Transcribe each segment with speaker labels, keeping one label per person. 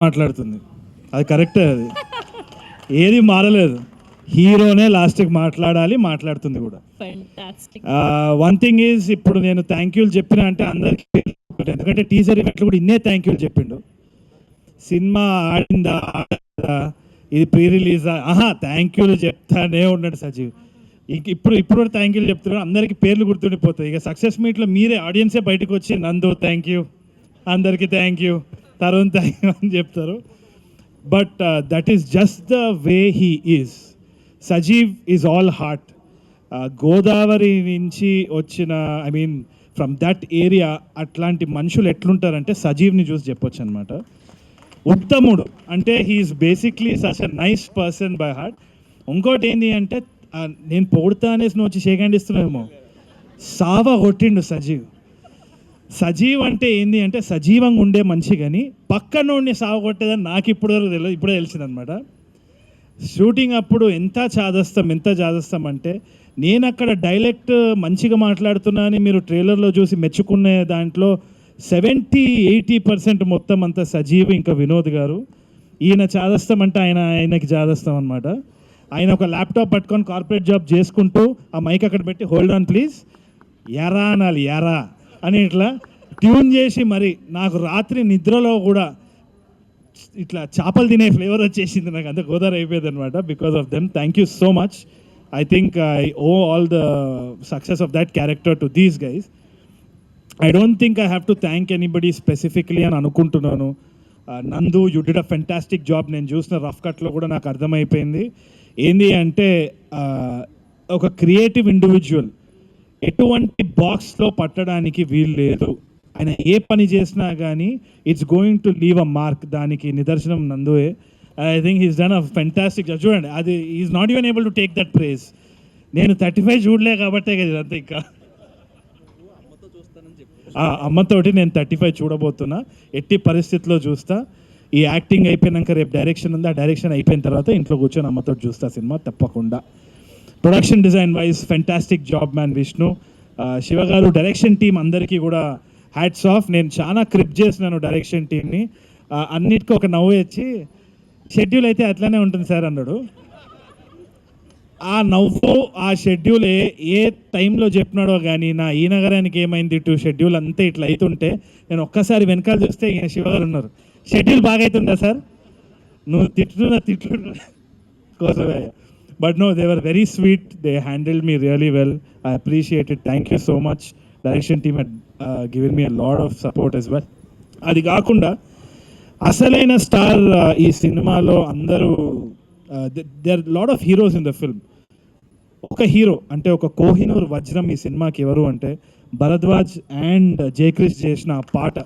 Speaker 1: మాట్లాడుతుంది. అది కరెక్టే, అది ఏది మారలేదు. హీరోనే లాస్ట్కి మాట్లాడాలి, మాట్లాడుతుంది కూడా. వన్ థింగ్ ఈజ్, ఇప్పుడు నేను థ్యాంక్ యూలు చెప్పిన అంటే అందరికీ, ఎందుకంటే టీజర్ ఇట్లా కూడా ఇన్నే థ్యాంక్ యూలు చెప్పిండు. సినిమా ఆడిందా ఆడదా, ఇది ప్రీ రిలీజా, థ్యాంక్ యూలు చెప్తానే ఉన్నాడు సజీవ్. ఇప్పుడు కూడా థ్యాంక్ యూలు చెప్తున్నారు, అందరికీ పేర్లు గుర్తుండిపోతాయి. ఇక సక్సెస్ మీట్లో మీరే ఆడియన్సే బయటకు వచ్చి నందు థ్యాంక్ యూ, అందరికీ thank you, Tarun thank you అని చెప్తారు. But that is just the way he is. Sajeev is all heart. Godavari నుంచి వచ్చిన, I mean from that area, అట్లాంటి మనుషులు ఎట్లుంటారంటే సజీవ్ని చూసి చెప్పొచ్చు అనమాట. ఉత్తముడు అంటే he's basically such a nice person by heart. ఇంకోటి ఏంటి అంటే, నేను పొగుడుతా అనేసి నువ్వు వచ్చి షేక్ హ్యాండ్ ఇస్తున్నావేమో, సావా కొట్టిండు సజీవ్. సజీవ్ అంటే ఏంది అంటే సజీవంగా ఉండే మనిషి, కానీ పక్కనోడిని సావ కొట్టేదని నాకు ఇప్పుడే తెలిసిందనమాట. షూటింగ్ అప్పుడు ఎంత చాదస్తాం అంటే, నేను అక్కడ డైలెక్ట్ మంచిగా మాట్లాడుతున్నా అని మీరు ట్రైలర్లో చూసి మెచ్చుకునే దాంట్లో 70-80% మొత్తం అంతా సజీవ్ ఇంకా వినోద్ గారు. ఈయన చాదస్తాం అంటే ఆయనకి చాదస్తాం అనమాట. ఆయన ఒక ల్యాప్టాప్ పట్టుకొని కార్పొరేట్ జాబ్ చేసుకుంటూ ఆ మైక్ అక్కడ పెట్టి హోల్డ్ ఆన్ ప్లీజ్, ఎరా అనాలి, ఎరా అని ఇట్లా ట్యూన్ చేసి, మరి నాకు రాత్రి నిద్రలో కూడా ఇట్లా చేపలు తినే ఫ్లేవర్ వచ్చేసింది, నాకు అంత గోదావరి అయిపోయింది అనమాట because of them. Thank you so much. I think I owe all the success of that character to these guys. I don't think I have to thank anybody specifically అని అనుకుంటున్నాను. Nandu, you did a fantastic job. నేను చూసిన rough కట్లో కూడా నాకు అర్థమైపోయింది ఏంది అంటే, ఒక క్రియేటివ్ ఇండివిజువల్ ఎటువంటి బాక్స్లో పట్టడానికి వీలు లేదు. ఆయన ఏ పని చేసినా కానీ it's going to leave a mark. దానికి నిదర్శనం నందువే. I think he's done a fantastic job. చూడండి, అది is not even able to take that prize. నేను 35 చూడలే కాబట్టే కదా ఇదంతా. ఇంకా అమ్మతోటి నేను 35 చూడబోతున్నా, ఎట్టి పరిస్థితిలో చూస్తా. ఈ యాక్టింగ్ అయిపోయినాక రేపు డైరెక్షన్ ఉంది, ఆ డైరెక్షన్ అయిపోయిన తర్వాత ఇంట్లో కూర్చొని అమ్మతో చూస్తా సినిమా తప్పకుండా. Production design wise fantastic job man Vishnu, Shiva గారు, డైరెక్షన్ టీం అందరికీ కూడా హ్యాట్స్ ఆఫ్. నేను చాలా క్రిప్ చేసినాను డైరెక్షన్ టీమ్ని. అన్నిటికీ ఒక నవ్వు ఇచ్చి, షెడ్యూల్ అయితే అట్లానే ఉంటుంది సార్ అన్నాడు. ఆ నవ్వు, ఆ షెడ్యూల్ ఏ టైంలో చెప్పినాడో కానీ, నా ఈ నగరానికి ఏమైంది ఇటు షెడ్యూల్ అంతా ఇట్లా అవుతుంటే నేను ఒక్కసారి వెనకాల చూస్తే ఈయన శివగారు ఉన్నారు. షెడ్యూల్ బాగా అవుతుందా సార్, నువ్వు తిట్లు కోసమే. But no, they were very sweet, they handled me really well. I appreciate it. Thank you so much. Direction team had given me a lot of support as well. అది కాకుండా అసలైన star ఈ సినిమాలో అందరూ, there lot of heroes in the film. ఒక hero అంటే ఒక కోహినూర్ వజ్రం ఈ సినిమాకి ఎవరు అంటే భరద్వాజ్ అండ్ జయక్రిష్ చేసిన ఆ పాట.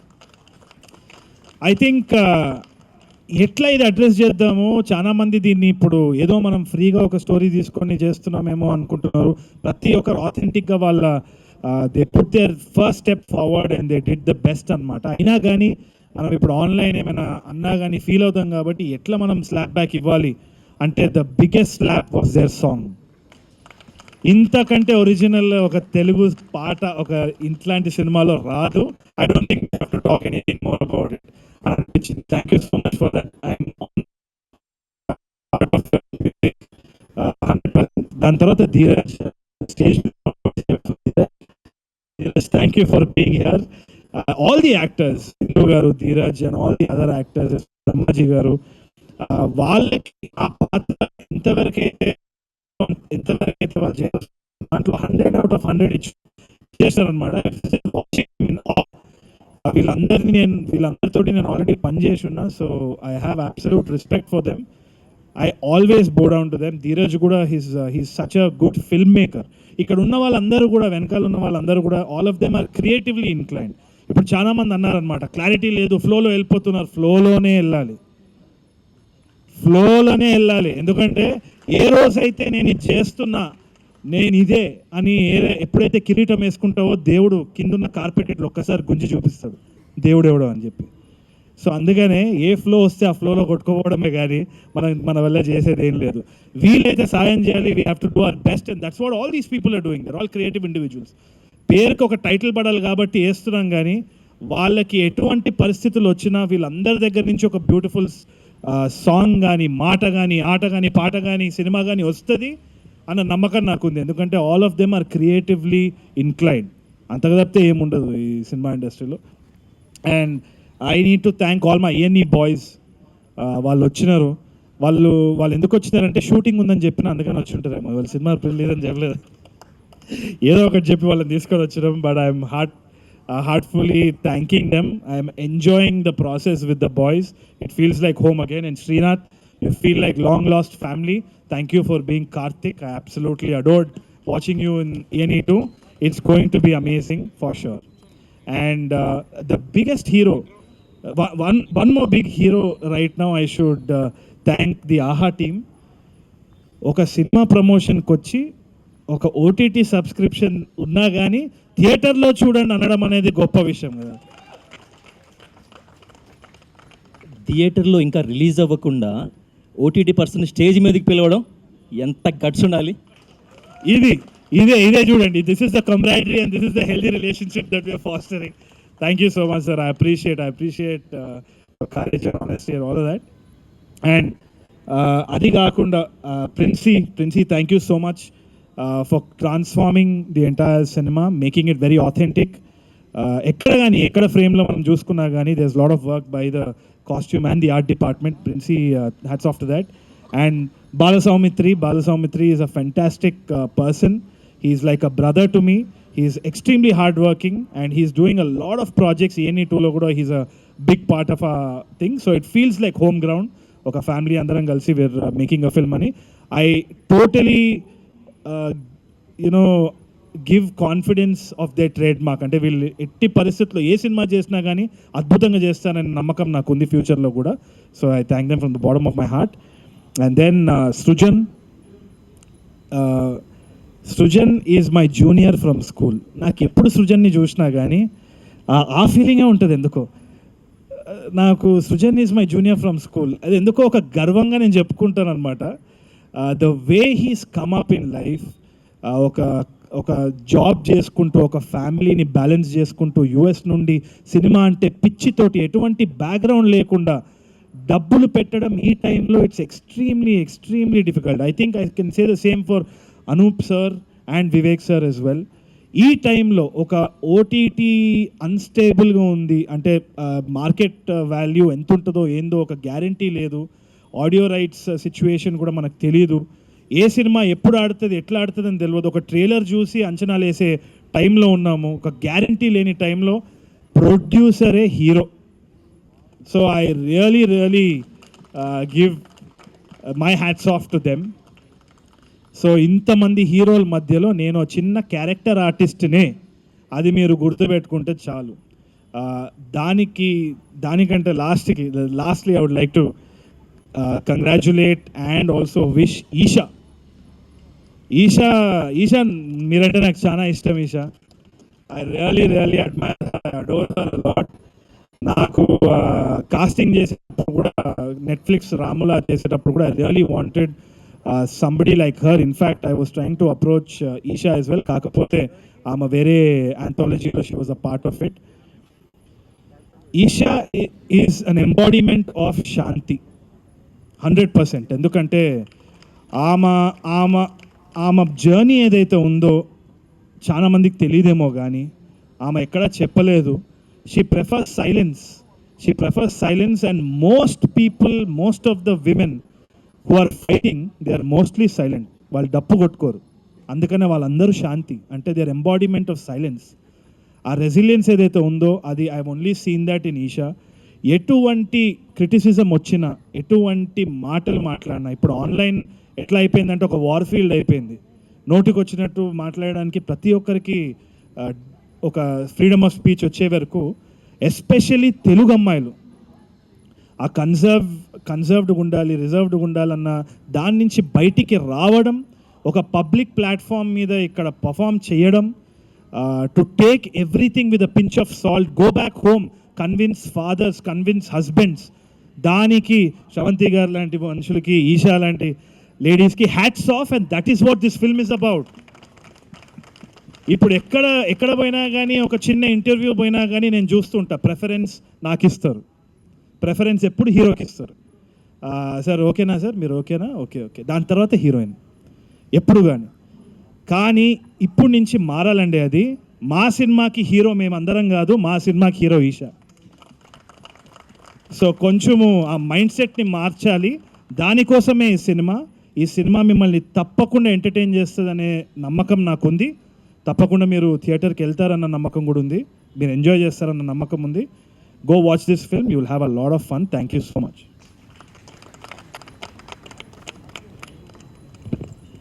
Speaker 1: ఐ థింక్ ఎట్లా ఇది అడ్రస్ చేద్దాము, చాలామంది దీన్ని ఇప్పుడు ఏదో మనం ఫ్రీగా ఒక స్టోరీ తీసుకొని చేస్తున్నామేమో అనుకుంటున్నారు. ప్రతి ఒక్కరు ఆథెంటిక్గా వాళ్ళ they put their first step forward and they did the best అనమాట. అయినా కానీ మనం ఇప్పుడు ఆన్లైన్ ఏమైనా అన్నా కానీ ఫీల్ అవుతాం కాబట్టి ఎట్లా మనం స్లాప్ బ్యాక్ ఇవ్వాలి అంటే the biggest slap was their song. ఇంతకంటే ఒరిజినల్ ఒక తెలుగు పాట ఒక ఇట్లాంటి సినిమాలో రాదు. I don't think we have to talk anything more about it. Thank you so much for that. దాని తర్వాత Dheeraj stage, thank you for being here. All the actors, Hindu గారు, Dheeraj and all the other actors, Brahmaji గారు, వాళ్ళకి ఆ పాత్ర ఎంతవరకైతే వాళ్ళు చేస్తారు దాంట్లో 100 out of 100 చేస్తారనమాట. వీళ్ళందరితో నేను ఆల్రెడీ పనిచేసి ఉన్నా, so I have absolute respect for them. I always bow down to them. Dheeraj కూడా he's such a good film maker. ఇక్కడ ఉన్న వాళ్ళందరూ కూడా, వెనకాల ఉన్న వాళ్ళందరూ కూడా, all of them are creatively inclined. ఇప్పుడు చాలా మంది అన్నారనమాట క్లారిటీ లేదు, ఫ్లోలో వెళ్ళిపోతున్నారు. ఫ్లోలోనే వెళ్ళాలి. ఎందుకంటే ఏ రోజైతే నేను ఇది చేస్తున్నా, నేను ఇదే అని ఎప్పుడైతే కిరీటం వేసుకుంటావో దేవుడు కిందున్న కార్పెట్ ఇట్లా ఒక్కసారి గుంజి చూపిస్తాడు, దేవుడు ఎవడో అని చెప్పి. సో అందుకనే ఏ ఫ్లో వస్తే ఆ ఫ్లోలో కొట్టుకోవడమే కానీ మన వల్ల చేసేది ఏం లేదు. వీలైతే సాయం చేయాలి. We have to do our best and that's what all these people are doing. They're all creative individuals. పేరుకి ఒక టైటిల్ పడాలి కాబట్టి వేస్తున్నాం, కానీ వాళ్ళకి ఎటువంటి పరిస్థితులు వచ్చినా వీళ్ళందరి దగ్గర నుంచి ఒక బ్యూటిఫుల్ సాంగ్ కానీ, మాట కానీ, ఆట కానీ, పాట కానీ, సినిమా కానీ వస్తుంది అన్న నమ్మకం నాకుంది. ఎందుకంటే all of them are creatively inclined. అంతగా తప్పితే ఏముండదు ఈ సినిమా ఇండస్ట్రీలో. And I need to thank all my ENE boys. వాళ్ళు వచ్చినారు. వాళ్ళు ఎందుకు వచ్చినారంటే షూటింగ్ ఉందని చెప్పిన అందుకని వచ్చి ఉంటారేమో. వాళ్ళు సినిమా రిలీజ్ అని చెప్పలేదు, ఏదో ఒకటి చెప్పి వాళ్ళని తీసుకొని వచ్చినాం. But I'm heartfully thanking them. I am enjoying the process with the boys. It feels like home again. And Srinath, you feel like long lost family. Thank you for being Karthik. I absolutely adored watching you in ENE 2. It's going to be amazing for sure. And the biggest hero, one more big hero right now, I should thank the AHA team. Oka cinema promotion kochi ఒక OTT subscription ఉన్నా కానీ థియేటర్లో చూడండి అనడం అనేది గొప్ప విషయం కదా.
Speaker 2: థియేటర్లో ఇంకా రిలీజ్ అవ్వకుండా OTT పర్సన్ స్టేజ్ మీదకి పిలవడం ఎంత గట్స్ ఉండాలి.
Speaker 1: ఇదే చూడండి. This is the camaraderie and this is the healthy relationship that we are fostering. Thank you so much sir. I appreciate your courage and honesty and all of that. And అది కాకుండా princi thank you so much for transforming the entire cinema, making it very authentic. ఎక్కడ ఫ్రేమ్లో మనం చూసుకున్నా కానీ there's a lot of work by the costume and the art department. Princey, hats off to that. And Bala Saumitri is a fantastic person. He's like a brother to me. He's extremely hardworking and he's doing a lot of projects. ENE 2 lo kuda he's a big part of our thing. So it feels like home ground. Oka family andaram kalsi we're making a film ani. I totally give confidence of they trade mark. అంటే వీళ్ళు ఎట్టి పరిస్థితుల్లో ఏ cinema చేసినా కానీ అద్భుతంగా చేస్తానని నమ్మకం నాకు ఉంది ఫ్యూచర్లో కూడా. So I thank them from the bottom of my heart. And then Srujan is my junior from school. నాకు ఎప్పుడు సృజన్ని చూసినా కానీ ఆ ఫీలింగే ఉంటుంది ఎందుకో. నాకు Srujan is my junior from school అది ఎందుకో ఒక గర్వంగా నేను చెప్పుకుంటాను అనమాట. The way he's come up in life, ఒక జాబ్ చేసుకుంటూ ఒక ఫ్యామిలీని బ్యాలెన్స్ చేసుకుంటూ US నుండి సినిమా అంటే పిచ్చితోటి ఎటువంటి బ్యాక్గ్రౌండ్ లేకుండా డబ్బులు పెట్టడం ఈ టైంలో it's extremely difficult. I think I can say the same for Anup sir and Vivek sir as well. ఈ టైంలో ఒక OTT అన్స్టేబుల్గా ఉంది అంటే మార్కెట్ వాల్యూ ఎంత ఉంటుందో ఏందో ఒక గ్యారంటీ లేదు. ఆడియో రైట్స్ సిచ్యువేషన్ కూడా మనకు తెలియదు. ఏ సినిమా ఎప్పుడు ఆడుతుంది ఎట్లా ఆడుతుంది అని తెలియదు. ఒక ట్రైలర్ చూసి అంచనాలు వేసే టైంలో ఉన్నాము. ఒక గ్యారంటీ లేని టైంలో ప్రొడ్యూసరే hero. So I really give my hats off to them. So ఇంతమంది హీరోల మధ్యలో నేను చిన్న క్యారెక్టర్ ఆర్టిస్ట్నే, అది మీరు గుర్తుపెట్టుకుంటే చాలు. దానికంటే lastly I would like to congratulate and also wish Esha మీరంటే నాకు చాలా ఇష్టం. Esha I really admire her, I adore her a lot. నాకు కాస్టింగ్ చేసేటప్పుడు కూడా నెట్ఫ్లిక్స్ రాములా చేసేటప్పుడు కూడా I really wanted somebody like her. In fact I was trying to approach Esha as well. కాకపోతే ఆమె వేరే ఆంథాలజీలో she was a part of it. Esha is an embodiment of shanti 100%. ఎందుకంటే ఆమె జర్నీ ఏదైతే ఉందో చాలామందికి తెలియదేమో కానీ ఆమె ఎక్కడా చెప్పలేదు. She prefers silence and most of the women who are fighting they are mostly silent. వాళ్ళు డప్పు కొట్టుకోరు, అందుకనే వాళ్ళందరూ శాంతి. అంటే they are embodiment of silence. ఆ రెసిలియన్స్ ఏదైతే ఉందో అది I only seen that in Isha. ఎటువంటి క్రిటిసిజం వచ్చినా, ఎటువంటి మాటలు మాట్లాడినా, ఇప్పుడు ఆన్లైన్ ఎట్లా అయిపోయిందంటే ఒక వార్ ఫీల్డ్ అయిపోయింది. నోటికి వచ్చినట్టు మాట్లాడడానికి ప్రతి ఒక్కరికి ఒక ఫ్రీడమ్ ఆఫ్ స్పీచ్ వచ్చే వరకు ఎస్పెషల్లీ తెలుగు అమ్మాయిలు ఆ కన్సర్వ్డ్గా ఉండాలి, రిజర్వ్డ్గా ఉండాలన్న దాని నుంచి బయటికి రావడం, ఒక పబ్లిక్ ప్లాట్ఫామ్ మీద ఇక్కడ పర్ఫామ్ చేయడం, to take everything with a pinch of salt, go back home, convince fathers, convince husbands. దానికి శ్రవంతి గారు లాంటి మనుషులకి, ఈషా లాంటి లేడీస్కి hats off. And that is what this film is about. ఇప్పుడు ఎక్కడ పోయినా కానీ ఒక చిన్న ఇంటర్వ్యూ పోయినా కానీ నేను చూస్తుంటా ప్రెఫరెన్స్ నాకు ఇస్తారు. ప్రెఫరెన్స్ ఎప్పుడు హీరోకి ఇస్తారు. సార్ ఓకేనా సార్, మీరు ఓకేనా, ఓకే ఓకే, దాని తర్వాత హీరోయిన్ ఎప్పుడు కానీ ఇప్పుడు నుంచి మారాలండి. అది మా సినిమాకి హీరో మేమందరం కాదు, మా సినిమాకి హీరో ఈషా. సో కొంచెము ఆ మైండ్ సెట్ని మార్చాలి. దానికోసమే ఈ సినిమా మిమ్మల్ని తప్పకుండా ఎంటర్టైన్ చేస్తుందనే నమ్మకం నాకుంది. తప్పకుండా మీరు థియేటర్కి వెళ్తారన్న నమ్మకం కూడా ఉంది. మీరు ఎంజాయ్ చేస్తారన్న నమ్మకం ఉంది. Go watch this film, you will have a lot of fun. Thank you so much.